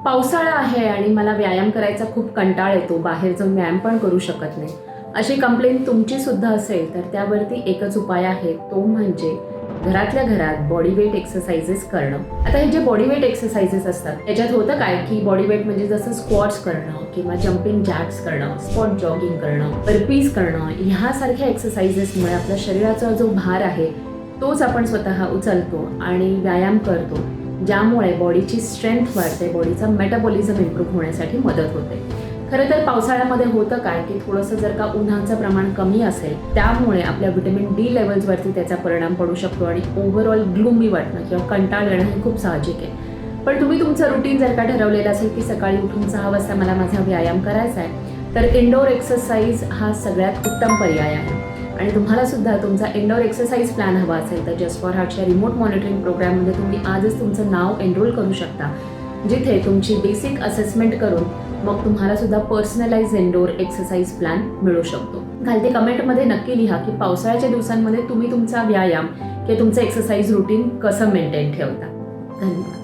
पावसाळा आहे आणि मला व्यायाम करायचा खूप कंटाळ येतो, बाहेर जाऊन व्यायाम पण करू शकत नाही, अशी कंप्लेंट तुमची सुद्धा असेल तर त्यावरती एकच उपाय आहे, तो म्हणजे घरातल्या घरात बॉडी वेट एक्सरसाइजेस करणं. आता हे जे बॉडी वेट एक्सरसाइजेस असतात त्याच्यात होतं काय की बॉडी वेट म्हणजे जसं स्क्वॉट्स करणं किंवा जम्पिंग जॅक्स करणं, स्पॉट जॉगिंग करणं, बर्पीज करणं, ह्यासारख्या एक्सरसाइजेसमुळे आपल्या शरीराचा जो भार आहे तोच आपण स्वतः उचलतो आणि व्यायाम करतो, ज्यामुळे बॉडीची स्ट्रेंथ वाढते, बॉडीचा मेटाबॉलिझम इम्प्रूव्ह होण्यासाठी मदत होते. खरं तर पावसाळ्यामध्ये होतं काय की थोडंसं जर का उन्हाचं प्रमाण कमी असेल त्यामुळे आपल्या व्हिटॅमिन डी लेवल्सवरती त्याचा परिणाम पडू शकतो आणि ओव्हरऑल ग्लूमी वाटणं किंवा कंटाळ येणं हे खूप साहजिक आहे. पण तुम्ही तुमचं रुटीन जर का ठरवलेलं असेल की सकाळी उठून 6 वाजता मला माझा व्यायाम करायचा आहे, तर इंडोर एक्सरसाइज हा सगळ्यात उत्तम पर्याय आहे. आणि तुम्हाला सुद्धा तुमचा इंडोर एक्सरसाइज प्लॅन हवा असेल तर जस्ट फॉर हार्टच्या रिमोट मॉनिटरिंग प्रोग्राममध्ये तुम्ही आजच तुमचं नाव एनरोल करू शकता, जिथे तुमची बेसिक असेसमेंट करून मग तुम्हाला सुद्धा पर्सनलाइज इंडोर एक्सरसाइज प्लॅन मिळू शकतो. खालती कमेंटमध्ये नक्की लिहा की पावसाळ्याच्या दिवसांमध्ये तुम्ही तुमचा व्यायाम किंवा तुमचं एक्सरसाइज रुटीन कसं मेंटेन ठेवता. धन्यवाद.